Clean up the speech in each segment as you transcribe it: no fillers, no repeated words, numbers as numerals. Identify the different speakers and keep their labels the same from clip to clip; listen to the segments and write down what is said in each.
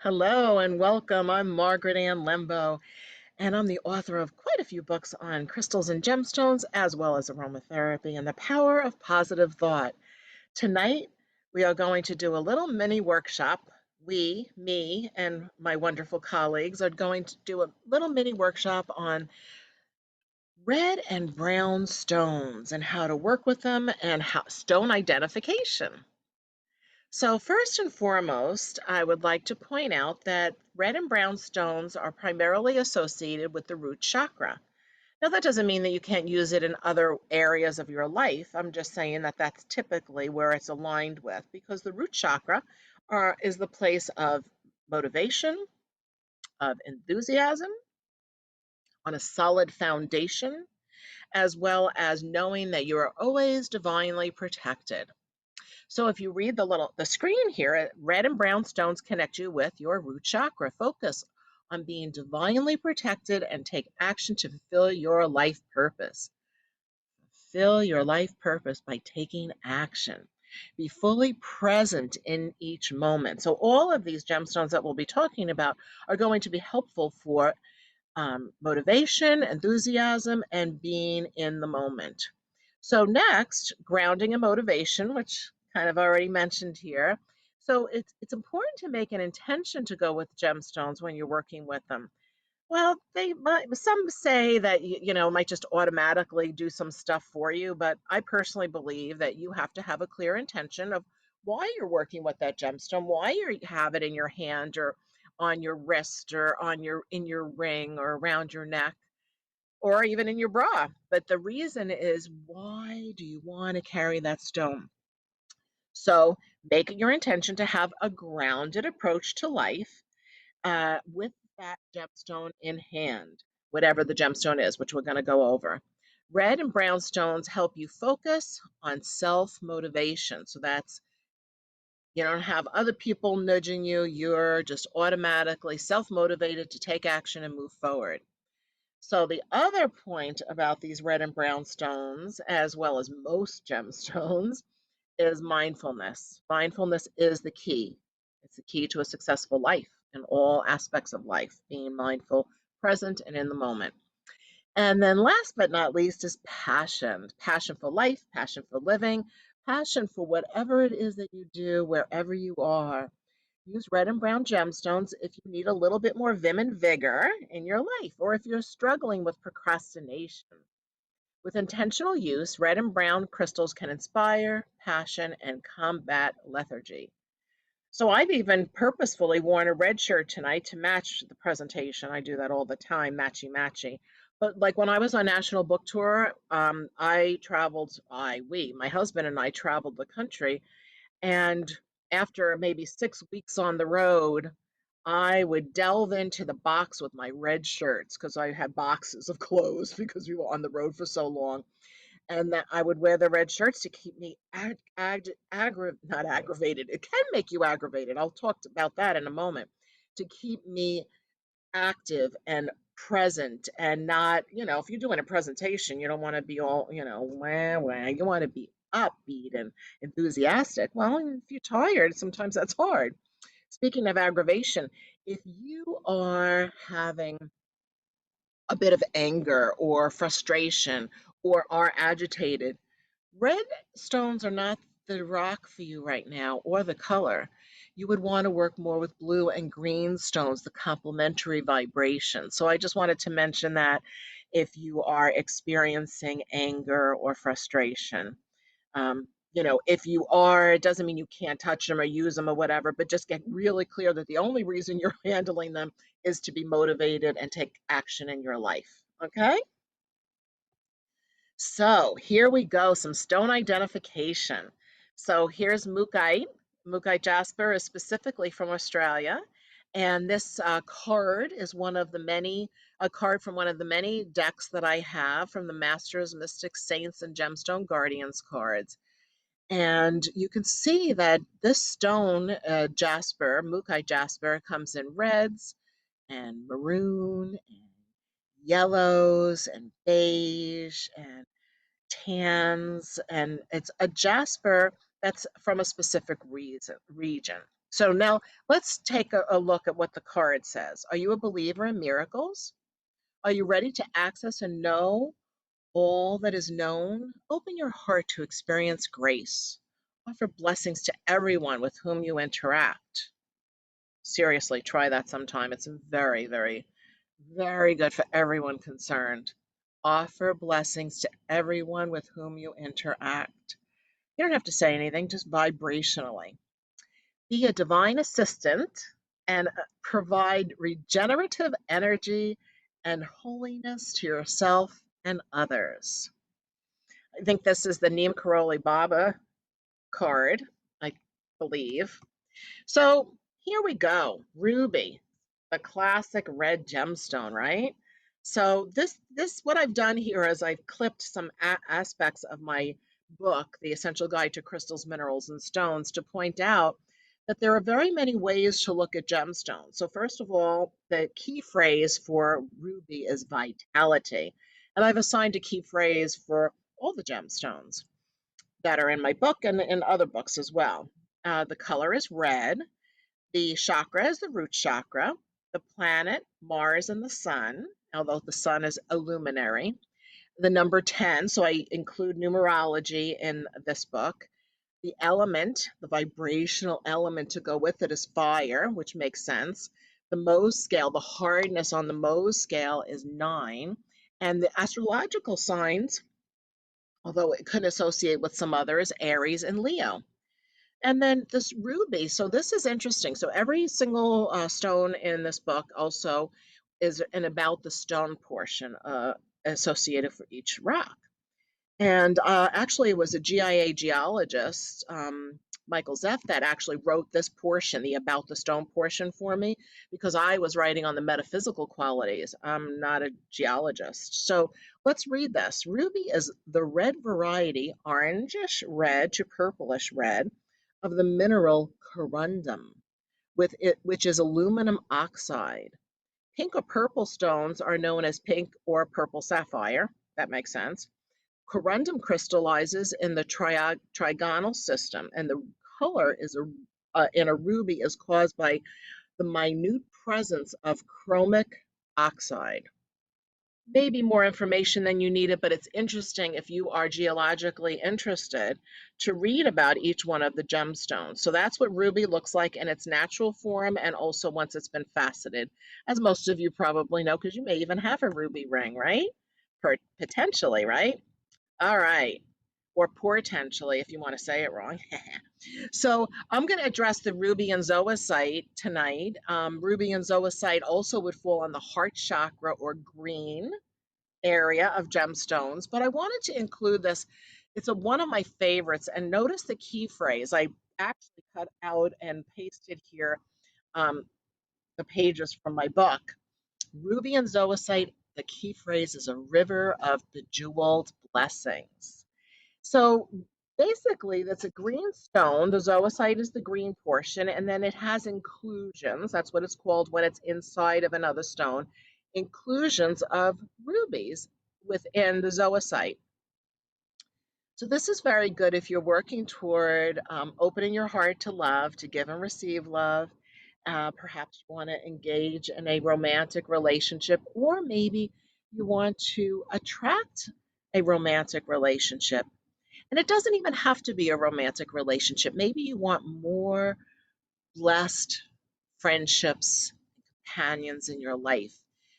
Speaker 1: Hello and welcome. I'm Margaret Ann, and I'm the author of quite a few books on crystals and gemstones, as well as aromatherapy and the power of positive thought. Tonight, we are going to do a little mini workshop. Me, and my wonderful colleagues are going to do a little mini workshop on red and brown stones and how to work with them and how stone identification. So first and foremost, I would like to point out that red and brown stones are primarily associated with the root chakra. Now, that doesn't mean that you can't use it in other areas of your life. I'm just saying that that's typically where it's aligned with, because the root chakra is the place of motivation, of enthusiasm, on a solid foundation, as well as knowing that you are always divinely protected. So if you read the screen here, red and brown stones connect you with your root chakra. Focus on being divinely protected and take action to fulfill your life purpose. Fulfill your life purpose by taking action. Be fully present in each moment. So all of these gemstones that we'll be talking about are going to be helpful for motivation, enthusiasm, and being in the moment. So next, grounding and motivation, which kind of already mentioned here. So it's important to make an intention to go with gemstones when you're working with them. Well, some say that might just automatically do some stuff for you, but I personally believe that you have to have a clear intention of why you're working with that gemstone, why you have it in your hand or on your wrist or in your ring or around your neck or even in your bra. But the reason is, why do you want to carry that stone? So make it your intention to have a grounded approach to life with that gemstone in hand, whatever the gemstone is, which we're going to go over. Red and brown stones help you focus on self motivation. So that's, you don't have other people nudging you, you're just automatically self motivated to take action and move forward. So, the other point about these red and brown stones, as well as most gemstones, is mindfulness. Mindfulness is the key. It's the key to a successful life in all aspects of life, being mindful, present, and in the moment. And then last but not least is passion. Passion for life, passion for living, passion for whatever it is that you do, wherever you are. Use red and brown gemstones if you need a little bit more vim and vigor in your life, or if you're struggling with procrastination. With intentional use, red and brown crystals can inspire passion and combat lethargy. So I've even purposefully worn a red shirt tonight to match the presentation. I do that all the time, matchy matchy. But like when I was on national book tour, my husband and I traveled the country, and after maybe 6 weeks on the road, I would delve into the box with my red shirts because I had boxes of clothes because we were on the road for so long. And that I would wear the red shirts to keep me not aggravated. It can make you aggravated. I'll talk about that in a moment. To keep me active and present and not, if you're doing a presentation, you don't want to be all, wah, wah. You want to be upbeat and enthusiastic. Well, if you're tired, sometimes that's hard. Speaking of aggravation, if you are having a bit of anger or frustration or are agitated, red stones are not the rock for you right now or the color. You would want to work more with blue and green stones, the complementary vibration. So I just wanted to mention that if you are experiencing anger or frustration. If you are, it doesn't mean you can't touch them or use them or whatever, but just get really clear that the only reason you're handling them is to be motivated and take action in your life. Okay? So here we go, some stone identification. So here's Mookite. Mookite Jasper is specifically from Australia. And this card is a card from one of the many decks that I have from the Masters, Mystics, Saints, and Gemstone Guardians cards. And you can see that this stone, Jasper, Mookite Jasper, comes in reds and maroon and yellows and beige and tans, and it's a jasper that's from a specific region. So now let's take a look at what the card says. Are you a believer in miracles? Are you ready to access and know all that is known? Open your heart to experience grace. Offer blessings to everyone with whom you interact. Seriously, try that sometime. It's very, very, very good for everyone concerned. Offer blessings to everyone with whom you interact. You don't have to say anything, just vibrationally. Be a divine assistant and provide regenerative energy and holiness to yourself and others. I think this is the Neem Karoli Baba card, I believe. So here we go. Ruby, the classic red gemstone, right? So this what I've done here is I've clipped some aspects of my book, The Essential Guide to Crystals, Minerals, and Stones, to point out that there are very many ways to look at gemstones. So first of all, the key phrase for ruby is vitality. And I've assigned a key phrase for all the gemstones that are in my book and in other books as well. The color is red. The chakra is the root chakra. The planet, Mars, and the sun, although the sun is a luminary. The number 10, so I include numerology in this book. The element, the vibrational element to go with it, is fire, which makes sense. The Mohs scale, the hardness on the Mohs scale is 9. And the astrological signs, although it could associate with some others, Aries and Leo. And then this ruby. So this is interesting. So every single stone in this book also is an about the stone portion associated for each rock. And actually, it was a GIA geologist, Michael Zeff, that actually wrote this portion, the about the stone portion, for me, because I was writing on the metaphysical qualities. I'm not a geologist. So let's read this. Ruby is the red variety, orangish red to purplish red, of the mineral corundum, which is aluminum oxide. Pink or purple stones are known as pink or purple sapphire. That makes sense. Corundum crystallizes in the trigonal system, and the color in a ruby is caused by the minute presence of chromic oxide. Maybe more information than you needed, but it's interesting if you are geologically interested to read about each one of the gemstones. So that's what ruby looks like in its natural form, and also once it's been faceted, as most of you probably know, because you may even have a ruby ring, right? Potentially, right? All right. Or potentially, if you want to say it wrong. So I'm going to address the ruby and zoisite tonight. Ruby and zoisite also would fall on the heart chakra or green area of gemstones, but I wanted to include this. It's one of my favorites. And notice the key phrase. I actually cut out and pasted here um, the pages from my book. Ruby and zoisite, the key phrase is a river of bejeweled blessings. So basically, that's a green stone. The zoisite is the green portion, and then it has inclusions. That's what it's called when it's inside of another stone. Inclusions of rubies within the zoisite. So this is very good if you're working toward opening your heart to love, to give and receive love. Perhaps you want to engage in a romantic relationship, or maybe you want to attract a romantic relationship. And it doesn't even have to be a romantic relationship. Maybe you want more blessed friendships, companions in your life.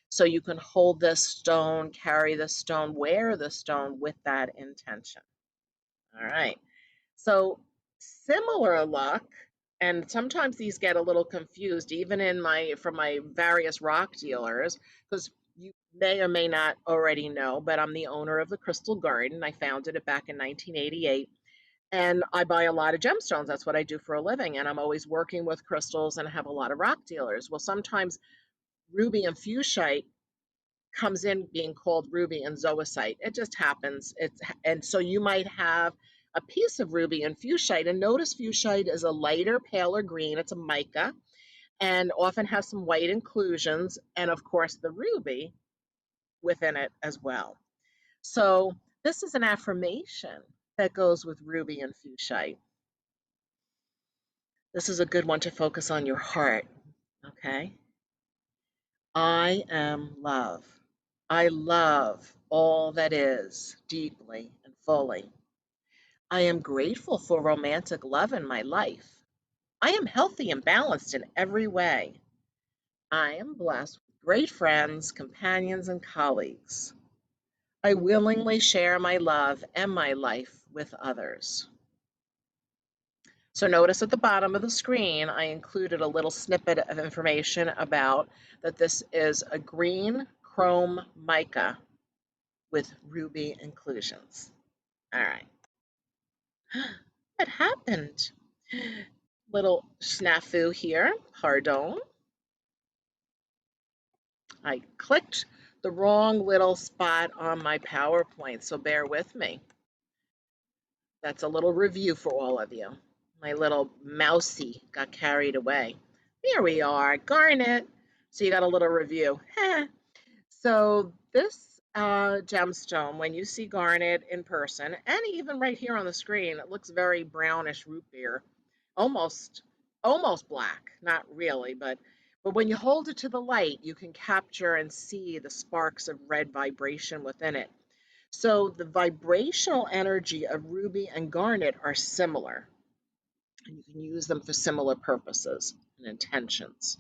Speaker 1: So you can hold this stone, carry this stone, wear the stone with that intention. All right. So similar luck, and sometimes these get a little confused, even in from my various rock dealers, because you may or may not already know, but I'm the owner of the Crystal Garden. I founded it back in 1988. And I buy a lot of gemstones. That's what I do for a living. And I'm always working with crystals and I have a lot of rock dealers. Well, sometimes ruby and fuchsite comes in being called ruby and zoisite. It just happens. And so you might have a piece of ruby and fuchsite. And notice fuchsite is a lighter, paler green. It's a mica and often has some white inclusions. And of course, the ruby within it as well. So this is an affirmation that goes with ruby and fuchsite. This is a good one to focus on your heart, okay? I am love. I love all that is deeply and fully. I am grateful for romantic love in my life. I am healthy and balanced in every way. I am blessed with great friends, companions, and colleagues. I willingly share my love and my life with others. So notice at the bottom of the screen, I included a little snippet of information about that this is a green chrome mica with ruby inclusions. All right. What happened? Little snafu here. Pardon. I clicked the wrong little spot on my PowerPoint, so bear with me. That's a little review for all of you. My little mousey got carried away. There we are, Garnet. So you got a little review. So this gemstone, when you see garnet in person, and even right here on the screen, it looks very brownish root beer, almost almost black, not really, but when you hold it to the light, you can capture and see the sparks of red vibration within it. So the vibrational energy of ruby and garnet are similar, and you can use them for similar purposes and intentions.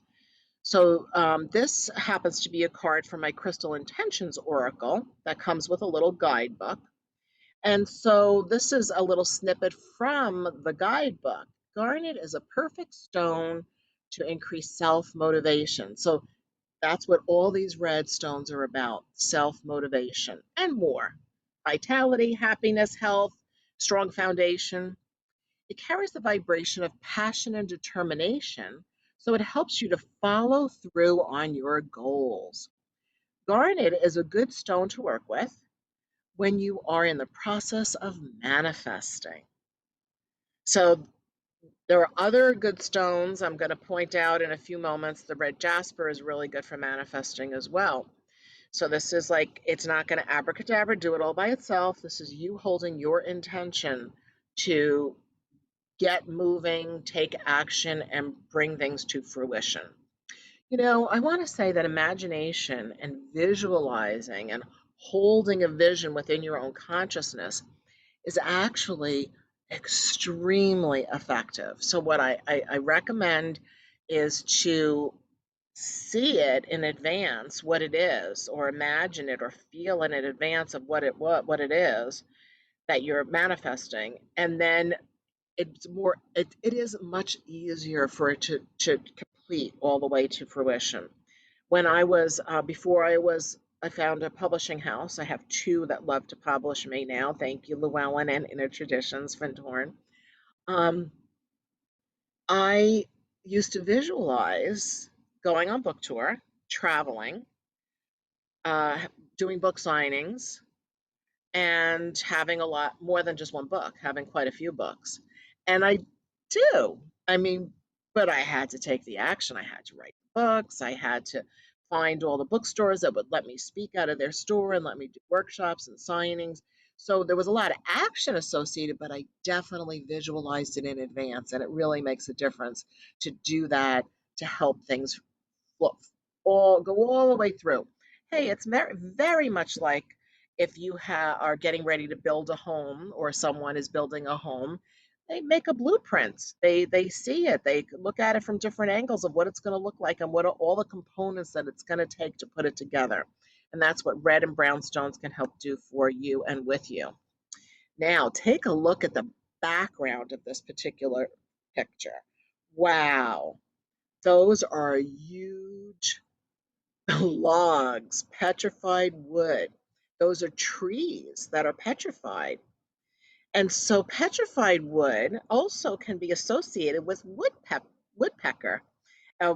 Speaker 1: So this happens to be a card from my Crystal Intentions Oracle that comes with a little guidebook. And so this is a little snippet from the guidebook. Garnet is a perfect stone to increase self-motivation. So that's what all these red stones are about, self-motivation and more. Vitality, happiness, health, strong foundation. It carries the vibration of passion and determination, so it helps you to follow through on your goals. Garnet is a good stone to work with when you are in the process of manifesting. So there are other good stones I'm going to point out in a few moments. The red jasper is really good for manifesting as well. So this is like, it's not going to abracadabra, do it all by itself. This is you holding your intention to get moving, take action, and bring things to fruition. You know, I want to say that imagination and visualizing and holding a vision within your own consciousness is actually extremely effective. So, what I recommend is to see it in advance what it is, or imagine it or feel it in advance of what it is that you're manifesting, and then it is much easier for it to complete all the way to fruition. When I was before I found a publishing house. I have two that love to publish me now. Thank you, Llewellyn and Inner Traditions, Findhorn. Um, I used to visualize going on book tour, traveling, uh, doing book signings, and having a lot more than just one book, having quite a few books. And I do. I mean, but I had to take the action. I had to write books. I had to find all the bookstores that would let me speak out of their store and let me do workshops and signings. So there was a lot of action associated, but I definitely visualized it in advance. And it really makes a difference to do that to help things flow, all go all the way through. Hey, it's very much like if you are getting ready to build a home or someone is building a home, they make a blueprint. They see it. They look at it from different angles of what it's going to look like and what are all the components that it's going to take to put it together. And that's what red and brown stones can help do for you and with you. Now, take a look at the background of this particular picture. Wow, those are huge logs, petrified wood. Those are trees that are petrified. And so petrified wood also can be associated with woodpecker,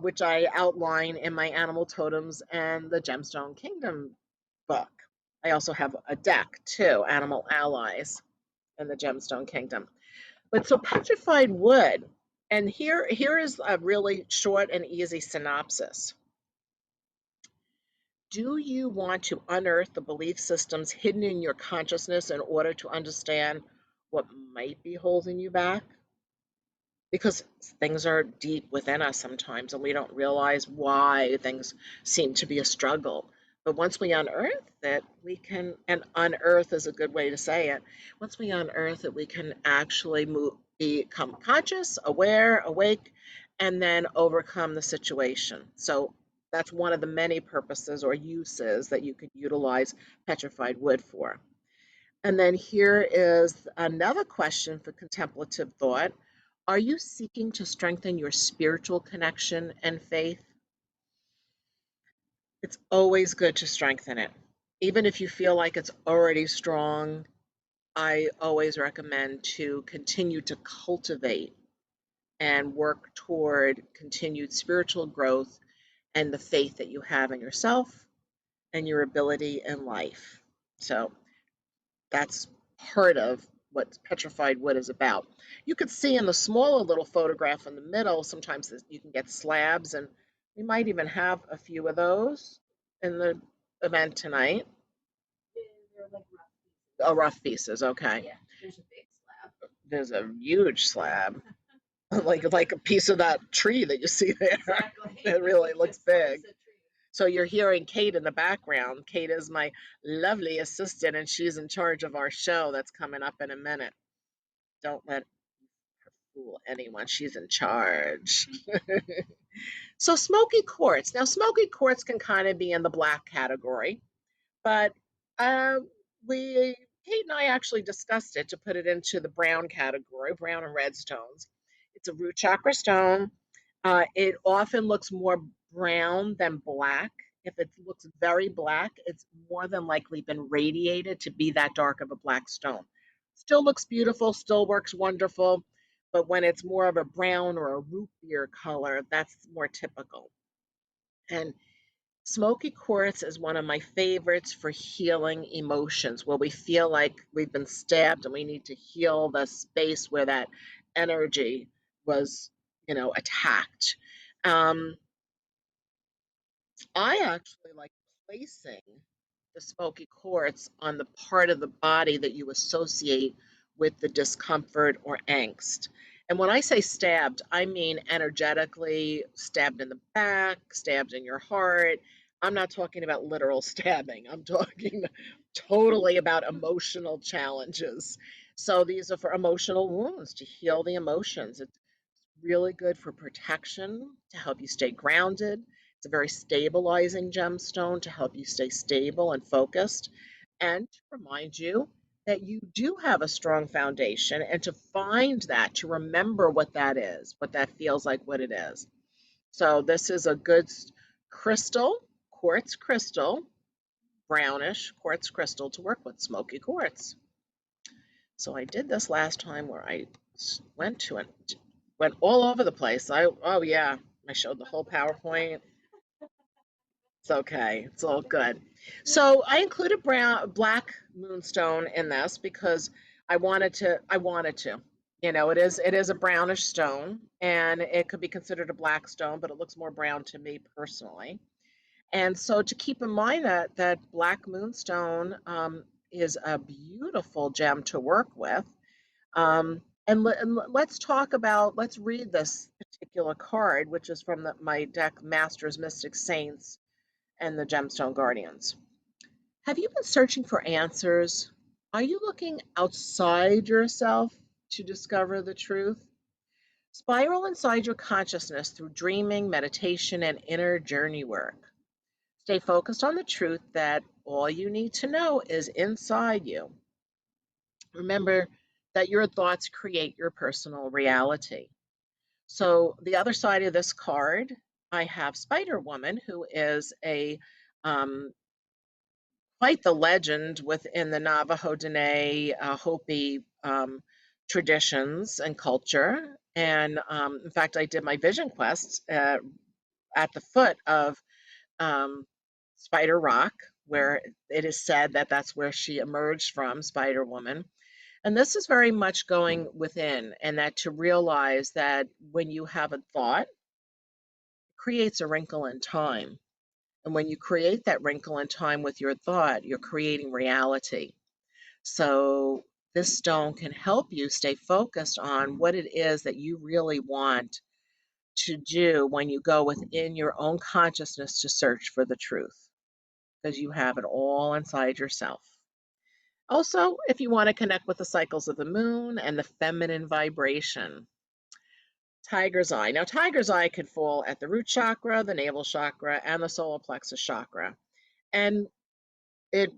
Speaker 1: which I outline in my Animal Totems and the Gemstone Kingdom book. I also have a deck too, Animal Allies in the Gemstone Kingdom. But so petrified wood, and here is a really short and easy synopsis. Do you want to unearth the belief systems hidden in your consciousness in order to understand what might be holding you back? because things are deep within us sometimes and we don't realize why things seem to be a struggle. But once we unearth it, we can, and unearth is a good way to say it. Once we unearth it, we can actually become conscious, aware, awake, and then overcome the situation. So that's one of the many purposes or uses that you could utilize petrified wood for. And then here is another question for contemplative thought. Are you seeking to strengthen your spiritual connection and faith? It's always good to strengthen it. Even if you feel like it's already strong, I always recommend to continue to cultivate and work toward continued spiritual growth and the faith that you have in yourself and your ability in life. So that's part of what petrified wood is about. You could see in the smaller little photograph in the middle, sometimes you can get slabs, and we might even have a few of those in the event tonight.
Speaker 2: They're like rough pieces.
Speaker 1: Oh, rough pieces, okay.
Speaker 2: Yeah, there's a big slab.
Speaker 1: There's a huge slab, like a piece of that tree that you see there.
Speaker 2: Exactly.
Speaker 1: It really looks big.
Speaker 2: It's a tree.
Speaker 1: So you're hearing Kate in the background. Kate is my lovely assistant, and she's in charge of our show that's coming up in a minute. Don't let her fool anyone. She's in charge. So smoky quartz. Now, smoky quartz can kind of be in the black category, but uh, we Kate and I actually discussed it to put it into the brown category, brown and red stones. It's a root chakra stone. It often looks more brown than black. If it looks very black, it's more than likely been radiated to be that dark of a black stone. Still looks beautiful, still works wonderful, but when it's more of a brown or a root beer color, that's more typical. And smoky quartz is one of my favorites for healing emotions, where we feel like we've been stabbed and we need to heal the space where that energy was, attacked. Um, I actually like placing the smoky quartz on the part of the body that you associate with the discomfort or angst. And when I say stabbed, I mean energetically stabbed in the back, stabbed in your heart. I'm not talking about literal stabbing. I'm talking totally about emotional challenges. So these are for emotional wounds to heal the emotions. It's really good for protection to help you stay grounded. It's a very stabilizing gemstone to help you stay stable and focused, and to remind you that you do have a strong foundation, and to find that, to remember what that is, what that feels like, what it is. So, this is a good crystal, quartz crystal, brownish quartz crystal to work with, smoky quartz. So I did this last time where I went to it, went all over the place. Oh yeah, I showed the whole PowerPoint. It's okay. It's all good. So I included black moonstone in this because I wanted to. It is a brownish stone, and it could be considered a black stone, but it looks more brown to me personally. And so to keep in mind that black moonstone is a beautiful gem to work with. Let's read this particular card, which is from my deck, Masters, Mystics, Saints, and the Gemstone Guardians. Have you been searching for answers? Are you looking outside yourself to discover the truth? Spiral inside your consciousness through dreaming, meditation, and inner journey work. Stay focused on the truth that all you need to know is inside you. Remember that your thoughts create your personal reality. So the other side of this card, I have Spider Woman, who is a um, quite the legend within the Navajo Dene Hopi traditions and culture. And in fact, I did my vision quest at the foot of um, Spider Rock, where it is said that that's where she emerged from, Spider Woman. And this is very much going within, and that to realize that when you have a thought, it creates a wrinkle in time. And when you create that wrinkle in time with your thought, you're creating reality. So this stone can help you stay focused on what it is that you really want to do when you go within your own consciousness to search for the truth, because you have it all inside yourself. Also, if you want to connect with the cycles of the moon and the feminine vibration, tiger's eye. Now, tiger's eye could fall at the root chakra, the navel chakra, and the solar plexus chakra. And it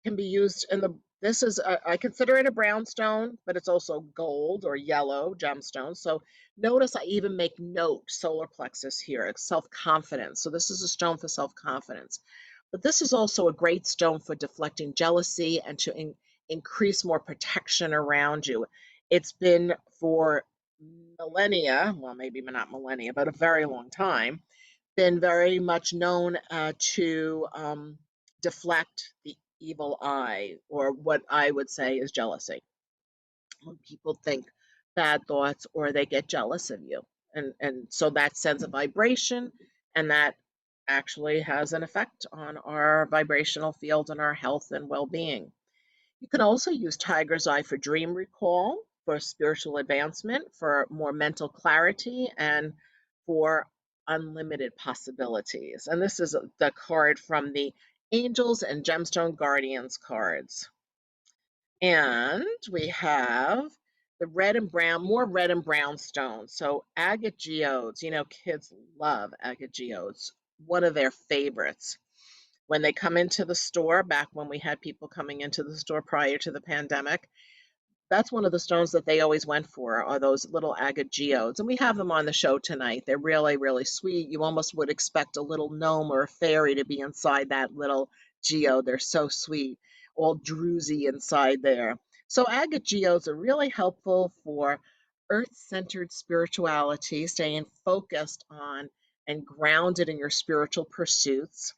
Speaker 1: can be used in the, this is, I consider it a brown stone, but it's also gold or yellow gemstone. So notice I even make note solar plexus here, it's self-confidence. So this is a stone for self-confidence. But this is also a great stone for deflecting jealousy and to increase more protection around you. It's been for millennia, well, maybe not millennia, but a very long time, been very much known to deflect the evil eye, or what I would say is jealousy. When people think bad thoughts or they get jealous of you. And so that sends a vibration, and that actually has an effect on our vibrational field and our health and well-being. You can also use tiger's eye for dream recall, for spiritual advancement, for more mental clarity, and for unlimited possibilities. And this is the card from the Angels and Gemstone Guardians cards. And we have the red and brown, more red and brown stones. So agate geodes, you know, kids love agate geodes, one of their favorites. When they come into the store, back when we had people coming into the store prior to the pandemic, that's one of the stones that they always went for, are those little agate geodes. And we have them on the show tonight. They're really, really sweet. You almost would expect a little gnome or a fairy to be inside that little geode. They're so sweet, all druzy inside there. So agate geodes are really helpful for earth-centered spirituality, staying focused on and grounded in your spiritual pursuits.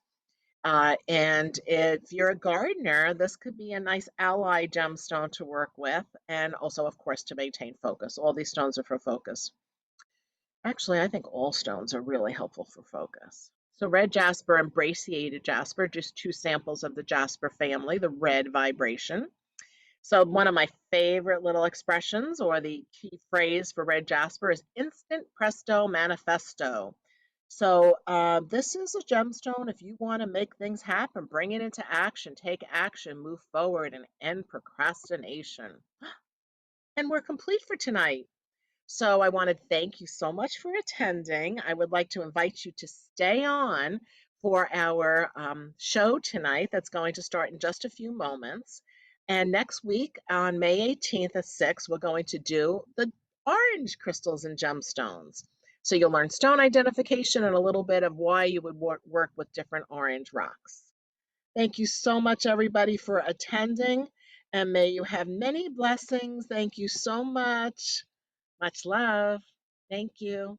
Speaker 1: And if you're a gardener, this could be a nice ally gemstone to work with, and also, of course, to maintain focus. All these stones are for focus. Actually, I think all stones are really helpful for focus. So red jasper and brachiated jasper, just two samples of the jasper family, the red vibration. So one of my favorite little expressions, or the key phrase for red jasper, is instant presto manifesto. So this is a gemstone. If you want to make things happen, bring it into action, take action, move forward, and end procrastination. And we're complete for tonight. So I want to thank you so much for attending. I would like to invite you to stay on for our show tonight that's going to start in just a few moments. And next week on May 18th at 6, we're going to do the orange crystals and gemstones. So you'll learn stone identification and a little bit of why you would work with different orange rocks. Thank you so much, everybody, for attending. And may you have many blessings. Thank you so much. Much love. Thank you.